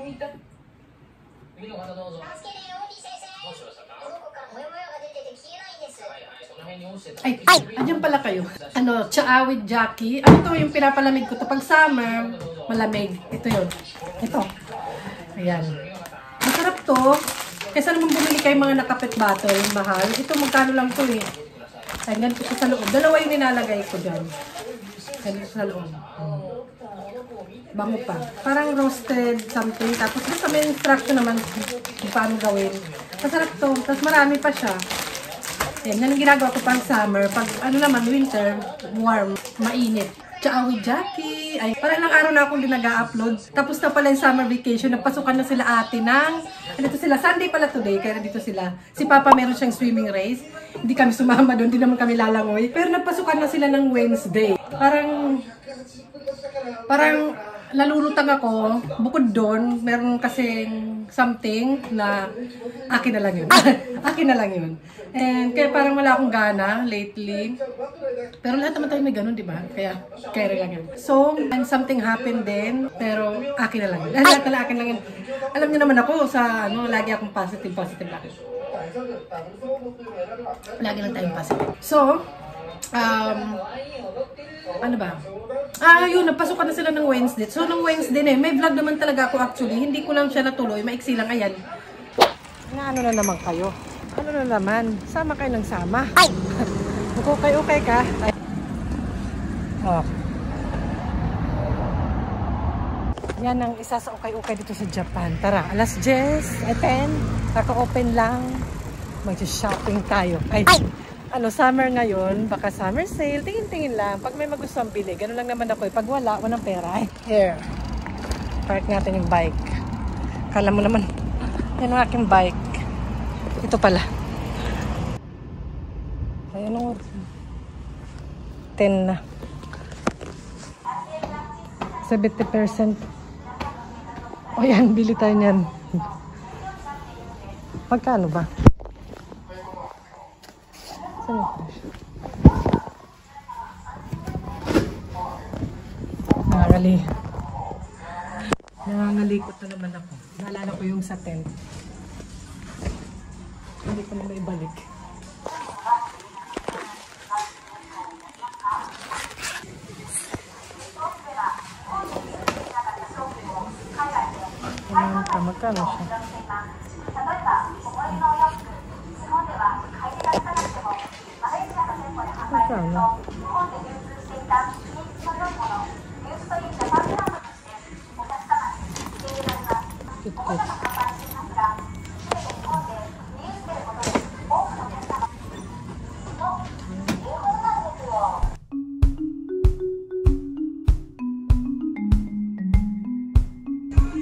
次の方どうぞ。助けてよ、リ先生。どうしましたか。どこからモヤモヤが出てて消えないんです。はいはい、その辺に落ちてた。Ay, andyan pala kayo. Ano, tsaa with Jackie. Ano to yung pinapalamig ko to pag summer, malamig. Ito yun. Ito. Ayan. Masarap to. Kaysa naman bumili kayo mga nakapit bottle, mahal. Ito magkano lang to eh. Ay, ganito siya sa loob. Dalawa yung nilalagay ko dyan. Ganito sa loob. Bango pa. Parang roasted something. Tapos basta may instruction naman kung paano gawin. Masarap to. Tapos marami pa siya. Yan ang ginagawa ko pang summer. Pag ano naman, winter, warm, mainit. Tsaa with Jackie. Ay, parang ilang araw na akong din nag-upload. Tapos na pala yung summer vacation. Napasukan na sila ate ng... Dito sila. Sunday pala today. Kaya dito sila. Si Papa meron siyang swimming race. Hindi kami sumama doon. Hindi naman kami lalangoy. Pero napasukan na sila ng Wednesday. Parang nalulutang ako. Bukod doon, meron kasing something na akin na lang yun. Akin na lang yun. And kaya parang wala akong gana lately. Pero lahat naman tayo may ganun, di ba? Kaya rin lang yun. So, and something happened din, pero akin na lang yun. Lahat na akin lang yun. Alam niyo naman ako sa ano, lagi akong positive lang. Lagi lang tayong positive. So, ano ba? Yun, napasukan na sila ng Wednesday. So, nung Wednesday na may vlog naman talaga ako actually. Hindi ko lang siya natuloy. Maiksi lang, ayan. Ano na naman kayo? Ano na naman? Sama kayo ng sama. Ay! Okay ka? Ay. Oh. Yan ang isa sa okay dito sa Japan. Tara, alas 10, 10, kaka-open lang. Mag-shopping tayo. Ay! Ano, summer ngayon, baka summer sale, tingin-tingin lang. Pag may magustuhan bili, gano'n lang naman ako. Pag wala, walang pera. Ay, here. Park natin yung bike. Kala mo naman, yan ang aking bike. Ito pala. Ay, anong oras? 10 na. 70%. O yan, bili tayo niyan. Magkano ba? Nangangalikot na naman ako. Naalala ko yung sa tent. Hindi ko na maibalik. Magkano siya? Magkano? Kit-kit.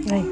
Ay.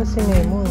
Si Nemo.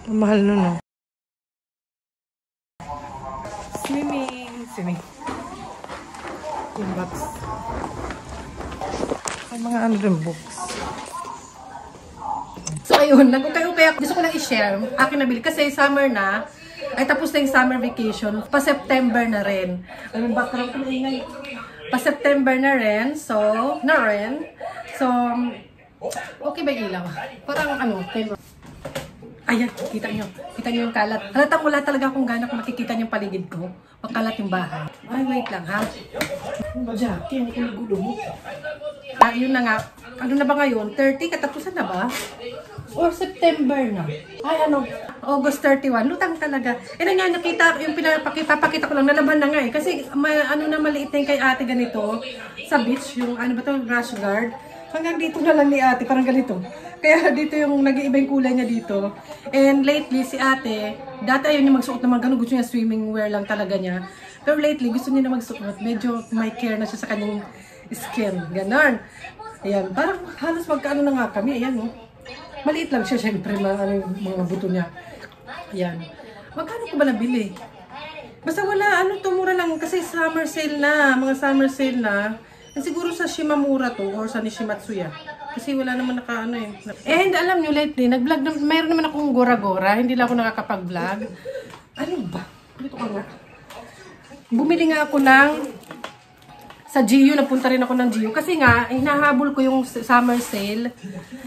Ang mahal nun, no? Swimming. Yung box. Ang mga ano rin books. So, ayun. Nagkukay-ukay ako. Gusto ko lang i-share. Akin nabili. Kasi summer na. Ay, tapos na yung summer vacation. Pa-September na rin. Anong background ko na ingay? Pa-September na rin. So, okay ba yung ilaw? Parang ano, ayan, kita nyo yung kalat. Halatang wala talaga akong gana kung makikita nyo yung paligid ko. Makalat yung bahay. Ay, wait lang ha. Jackie, ang gulo mo. Yun na nga. Ano na ba ngayon? 30? Katapusan na ba? Or September na? Ay, ano? August 31. Lutang talaga. Eh, nga, nakita, yung papakita ko lang, nalaban na nga eh. Kasi, maliit na yung kay ate ganito. Sa beach, yung ano ba to, rash guard. Hanggang dito na lang ni ate, parang ganito. Kaya dito yung nag-iiba yung kulay niya dito. And lately, si ate, dati ayaw niya magsuot naman ganun. Gusto niya swimming wear lang talaga niya. Pero lately, gusto niya na magsuot. Medyo may care na siya sa kanyang skin. Ganon. Ayan, parang halos magkaano na nga kami. Ayan, no? Maliit lang siya, syempre, mga buto niya. Ayan. Magkano ko ba nabili? Basta wala, tumura lang. Kasi summer sale na. Mga summer sale na. And siguro sa Shimamura to or sa Nishimatsuya. Kasi wala naman naka-ano eh. And alam nyo lately, nag-vlog na, mayroon naman akong gora-gora. Hindi lang ako nakakapag-vlog. Ano ba? Dito ka nga. Bumili nga ako sa GU. Napunta rin ako ng GU. Kasi nga, hinahabol ko yung summer sale.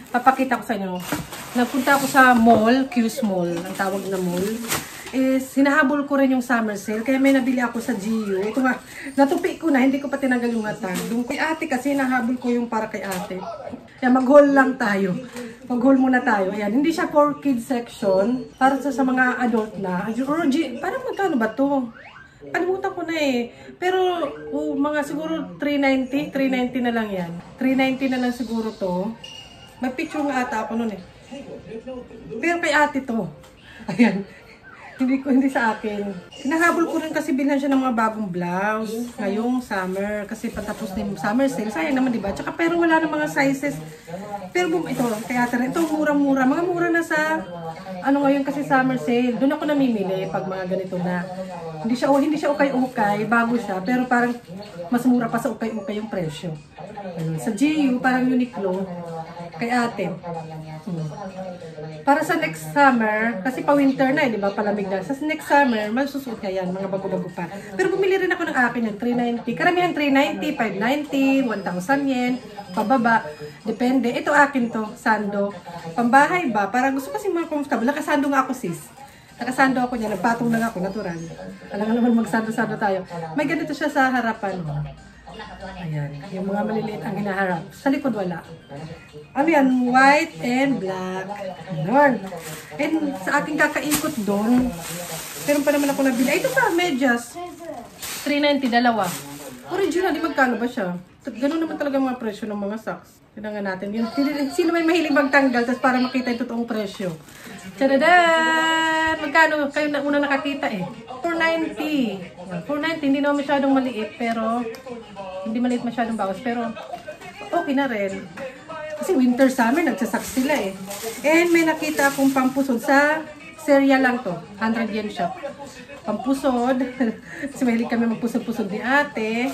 Papakita ko sa inyo. Nagpunta ako sa mall, Q's Mall. Ang tawag na mall. Hinahabol ko rin yung summer sale. Kaya may nabili ako sa GU. Ito nga, natupi ko na. Hindi ko pa tinanggal yung hatag. Doon kay ate kasi hinahabol ko yung para kay ate. Kaya mag-haul lang tayo. Mag-haul muna tayo. Ayan, hindi siya for kids section. Para sa mga adult na. Parang magkano ba to? Kalimutan ko na eh. Pero, mga siguro 390. 390 na lang yan. 390 na lang siguro to. May picture nga ata ako nun eh. Pero kay ate to. Ayan. Hindi sa akin. Hinahabol ko rin kasi bilhan siya ng mga bagong blouse ngayong summer. Kasi patapos na yung summer sale. Sayang naman, diba? Tsaka pero wala na mga sizes. Pero ito, kaya ito murang-mura. Mga mura na sa, ngayon kasi summer sale. Doon ako namimili pag mga ganito na. Hindi siya ukay-ukay, bago siya. Pero parang mas mura pa sa ukay-ukay yung presyo. Sa GU, parang Uniqlo. Kay ate. Para sa next summer, kasi pa-winter na di ba? Palamig na. Sa next summer, masusuot niya yan, mga bago-bago pa. Pero bumili rin ako ng akin yung 390. Karamihan 390, 590, 1,000 yen, pababa. Depende. Ito akin to, sando. Pambahay ba? Para gusto kasi mga comfortable. Nakasando nga ako sis. Nakasando ako niya. Nagpatong lang ako, natural. Alam nga naman magsando-sando tayo. May ganito siya sa harapan. Ayan, yung mga maliliit ang hinaharap. Sa likod wala. Ano yan? White and black. Ayan. And sa aking kakaikot doon, meron pa naman ako nabili. Ito pa, medyas. 390, dalawa. Original, di magkano ba siya? Ganun naman talaga mga presyo ng mga socks. Tignan natin. Sino may mahilig magtanggal tapos para makita yung totoong presyo. Tadadaan! Magkano? Kayo na una nakakita eh. 490. 490, hindi naman masyadong maliit, pero hindi maliit masyadong bawas, pero okay na rin. Kasi winter, summer, nagsasaks sila eh. And may nakita akong pampusod sa cereal lang to. 100 yen shop. Pampusod. Kasi mahilig kami magpusod-pusod ni ate.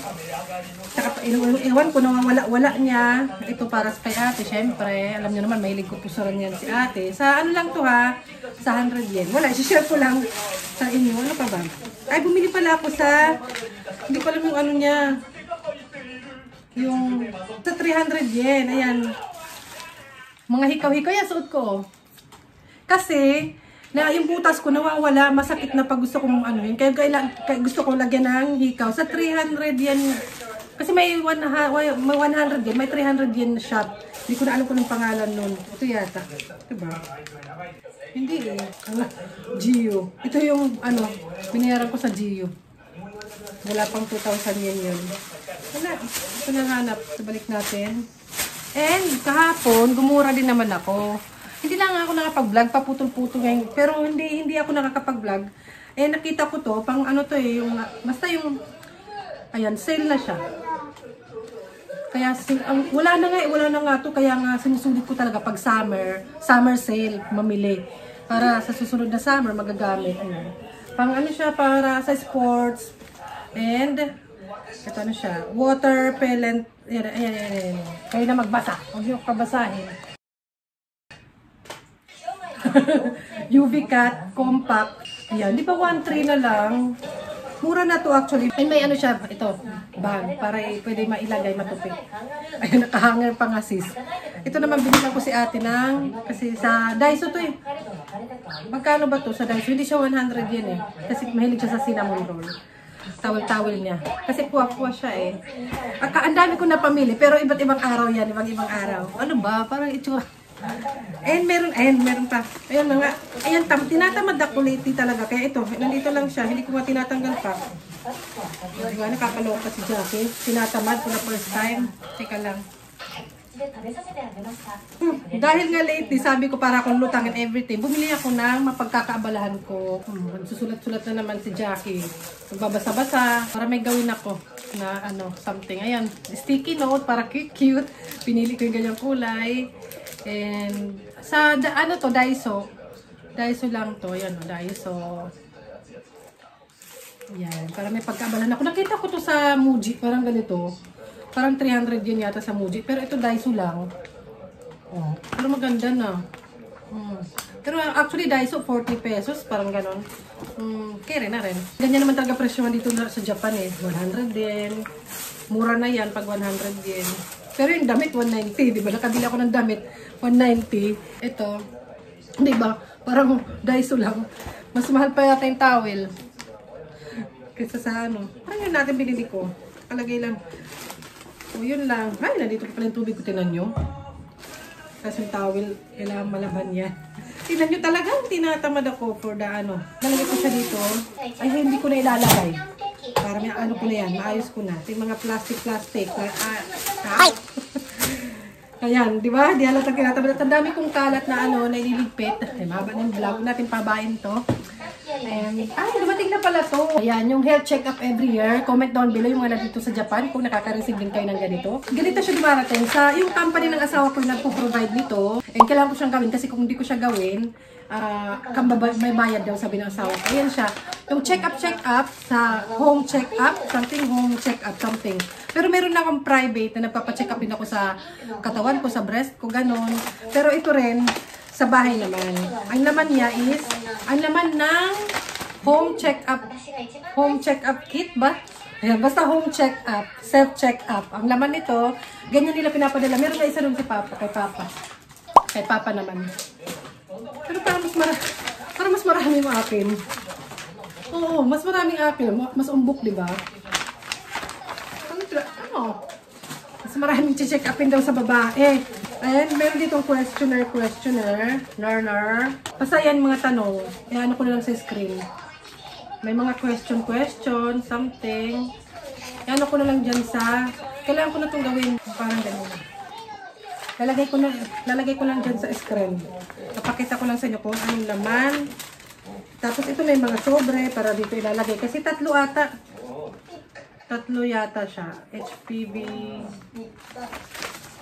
Saka, iwan ko na wala niya. Ito para kay ate, syempre. Alam niyo naman, mahilig ko pusuran yan si ate. Sa ano lang to ha? Sa 100 yen. Wala, share ko lang sa inyo. Ano pa ba? Ay, bumili pala ako sa, hindi ko alam yung ano niya. Yung, sa 300 yen. Ayan. Mga hikaw-hikaw yan, suot ko. Kasi, Na yung butas ko nawawala, masakit na pag gusto kong ano yun. Kaya gusto kong lagyan ng hikaw. Sa 300 yan, kasi may 100 yan, may 300 yan shop. Hindi ko na alam kung anong pangalan nun. Ito yata. Ito ba? Hindi eh. Gio. Ito yung ano, binayaran ko sa Gio. Wala pang 2,000 yen yun. Wala. Ito na hanap. Balik natin. And kahapon, gumura din naman ako. Hindi lang ako nakapag-vlog, paputol-putol ngayon. Pero hindi ako nakakapag-vlog. Eh, nakita ko to, pang ano to eh, yung, basta yung, ayan, sale na siya. Kaya, wala na nga to, kaya nga sinusulit ko talaga pag summer sale, mamili. Para sa susunod na summer, magagamit. Ayan. Pang ano siya, para sa sports. And, ito ano siya, water repellent. Ayan. Kayo na magbasa. Huwag niyo kabasahin. UV cut, compact. Ayan, di ba 1.3 na lang? Mura na to actually. Ay, may ano siya, ito, bag, para pwede mailagay, matupik. Ayun, nakahanger pa nga sis. Ito naman binigyan ko si ate ng, kasi sa Daiso to eh. Magkano ba to sa Daiso? Hindi siya 100 yen eh. Kasi mahilig siya sa cinnamon roll. Tawel-tawel niya. Kasi puwa-puwa siya eh. Ang dami ko na pamili, pero iba't ibang araw yan, ibang araw. Ano ba? Parang itsura. And meron pa. Ayun na nga. Ayan, tinatamad ako lately talaga. Kaya ito, nandito lang siya. Hindi ko nga tinatanggal pa. Diba, nakakaloka si Jackie. Tinatamad for the first time. Teka lang. Dahil nga lately, sabi ko para akong lutang and everything, bumili ako ng mapagkakaabalahan ko. Susulat-sulat na naman si Jackie. Magbabasa-basa para may gawin ako na ano, something. Ayan, sticky note para cute. Pinili ko yung ganyang kulay. And sa ano to, Daiso. Daiso lang to. Ayan o, Daiso. Ayan, para may pagkaabalan ako. Nakita ko to sa Muji, parang ganito. Parang 300 yun yata sa Muji. Pero ito Daiso lang. Oh, pero maganda na. Pero actually Daiso 40 pesos, parang ganon. Kere na rin. Ganyan naman talaga presyo dito sa Japan eh. 100 din. Mura na yan pag 100 yen. Pero yung damit 190, di ba? Nakabili ako ng damit 190. Ito, di ba? Parang Daiso lang. Mas mahal pa yata yung towel. Kaysa sa ano. Parang yun natin binili ko. Kalagay lang. O yun lang. Ay, nandito pa pala yung tubig ko. Tinan nyo. Kasi yung towel, kailangan malaban yan. Tinan nyo talaga, tinatamad ako for the ano. Nalagay ko siya dito. Ay, hindi ko na ilalagay. Para may ano ko na yan. Maayos ko na. Yung mga plastic. Ay! Ayan, di ba? Di halatang kinatamad. Ang dami kong kalat na ano, na ililigpit. Ay, mahaba na yung vlog natin, pabain to. And, ay, dumating na pala to. Ayan, yung health check-up every year. Comment down below yung mga dito sa Japan kung nakaka-receive din kayo ng ganito. Ganito siya dumarating. Sa yung company ng asawa ko na nagpo-provide nito. And kailangan ko siyang gawin kasi kung hindi ko siya gawin, may bayad daw sabi ng asawa ko. Ayan siya. Yung check-up sa home check-up, something. Pero meron na akong private na nagpapacheck up din ako sa katawan ko, sa breast ko, ganon. Pero ito rin, sa bahay naman. Ang laman niya is, ang laman ng home check-up kit ba? Ayan, basta home check-up, self-check-up. Ang laman nito, ganyan nila pinapadala. Meron na isa rin si Papa, kay Papa. Kay Papa naman. Pero parang mas marami yung akin. Oo, mas maraming akin. Mas umbok, di ba? Ano? Mas maraming check upin daw sa babae. And meron ditong questionnaire. Basta yan mga tanong. Ano ko na lang sa screen. May mga question, something. Ano ko na lang dyan sa... Kailangan ko na itong gawin. Parang ganun. Lalagay ko lang dyan sa screen. Papakita ko lang sa inyo kung anong laman. Tapos ito may mga sobre para dito ilalagay. Kasi tatlo yata siya. HPV.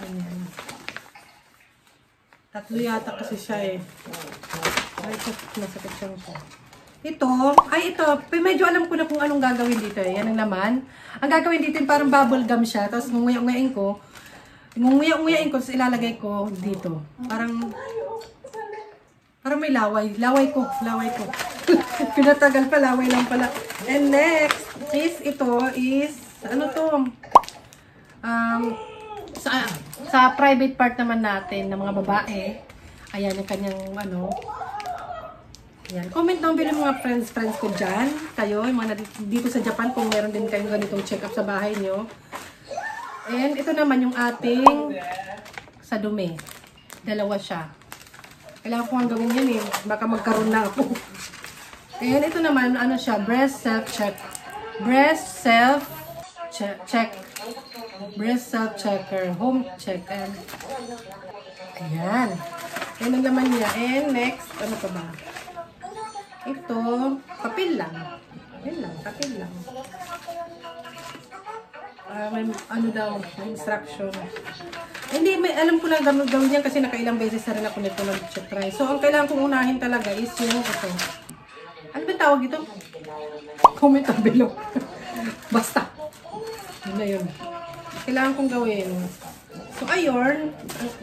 Ayan. Tatlo yata kasi siya eh. Ay, ito. Masakit siyang siya. Ito. Medyo alam ko na kung anong gagawin dito eh. Yan ang laman. Ang gagawin dito yung parang bubble gum siya. Tapos nguya-nguyain ko. Tapos ilalagay ko dito. Parang may laway. Laway ko. Pinatagal pa, laway lang pala. And next is, ano to? Sa private part naman natin ng mga babae. Ayan yung kanyang, Yan. Comment down below mga friends ko dyan. Kayo, yung mga dito sa Japan, kung meron din kayong ganitong check-up sa bahay nyo. And ito naman yung ating sa dumi. Dalawa siya. Kailangan ko ang gawin yan eh. Baka magkaroon na ako. And ito naman, ano siya, breast self-check. Breast self-check. Breast self-checker. Home check. And ayan. Yan ang laman niya. And next, ano pa ba? Ito, papel lang. Yan lang, papel lang. May ano daw, may instruction. Hindi, alam ko lang gawin yan kasi nakailang beses na rin ako nito nag-try. So, ang kailangan kong unahin talaga is yung ito. Ano ba tawag ito? Comment down below. Basta. Yun na yun. Kailangan kong gawin. So, ayun.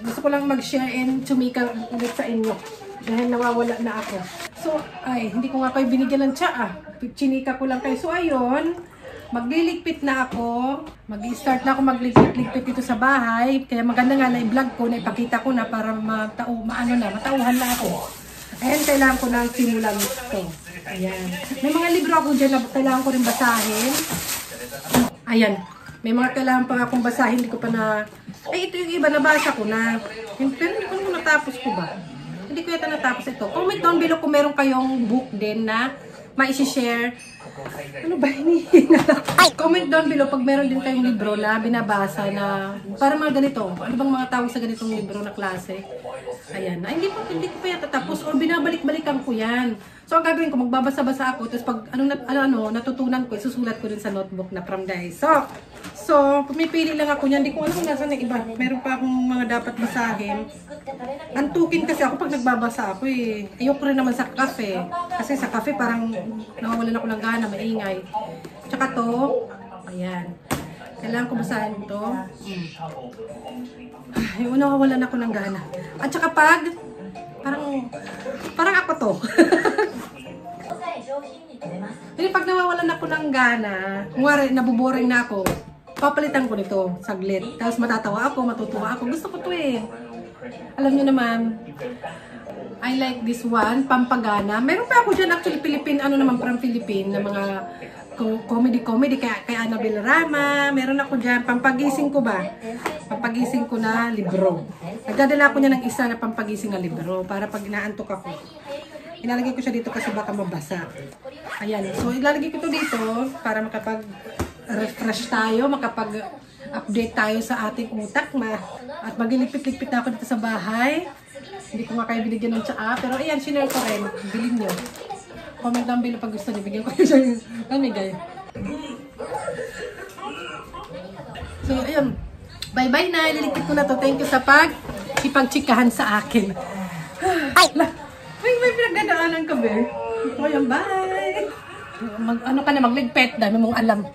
Gusto ko lang mag-share and tumika ulit sa inyo. Dahil nawawala na ako. So, ay, hindi ko nga kayo binigyan ng tsaa. Chinika ko lang kayo. So, ayun. Magliligpit na ako. Mag-start na ako magligpit dito sa bahay. Kaya maganda nga na i-vlog ko, na ipakita ko na para matauhan na ako. Ayan, kailangan ko na simulan ito. Ayan. May mga libro ako dyan na kailangan ko rin basahin. Ayan. May mga kailangan pa akong basahin. Hindi ko pa na... Ay, ito yung iba, nabasa ko na. Pero hindi ko natapos ko ba? Hindi ko yata natapos ito. Comment down below kung meron kayong book din na ma-share. Ano ba hinihina? Comment down below pag meron din kayong libro na binabasa na para mga ganito. Ano bang mga tawag sa ganitong libro na klase? Ayan. Ay, hindi ko pa yata tapos or binabalik-balikan ko yan. So, ang gagawin ko, magbabasa-basa ako. Tapos pag natutunan ko, isusulat ko din sa notebook na from guys. So, pumipili lang ako niyan. Hindi ko alam kung nasa na iba. Meron pa akong mga dapat basahin. Antukin kasi ako pag nagbabasa ako eh. Ayoko rin naman sa cafe. Kasi sa cafe parang nawawalan ako ng gana, maingay. Tsaka to, ayan. Kailangan ko basahin ito. Yung nawawalan ako ng gana. At tsaka pag, parang ako to. Hindi, pag nawawalan ako ng gana, kunwari, nabuboring na ako, papalitan ko nito, saglit. Tapos matatawa ako, matutuwa ako. Gusto ko to eh. Alam nyo naman, I like this one, pampagana. Meron pa ako dyan actually, Philippine, from Philippine, na mga comedy, kay Annabelle Rama. Meron ako dyan, pampagising ko ba? Pampagising ko na libro. Nagdadala ko niya ng isa na pampagising na libro para pag inaantok ako. Ilalagay ko siya dito kasi baka mabasa. Ayan, so ilalagay ko to dito para makapag-refresh tayo, makapag-update tayo sa ating utak. At maglilipit-lipit na ako dito sa bahay. Hindi ko nga kayo binigyan ng tsaa. Pero ayan, sinare ko rin. Bilhin nyo. Comment down below pag gusto nyo. Bigyan ko siya yung pamigay. So, ayun. Bye-bye na. Ililigpit ko na to. Thank you sa pag-ipagchikahan sa akin. May pinagdadaanan ka, be. So, ayun, bye! Magligpit. Dami mong alam.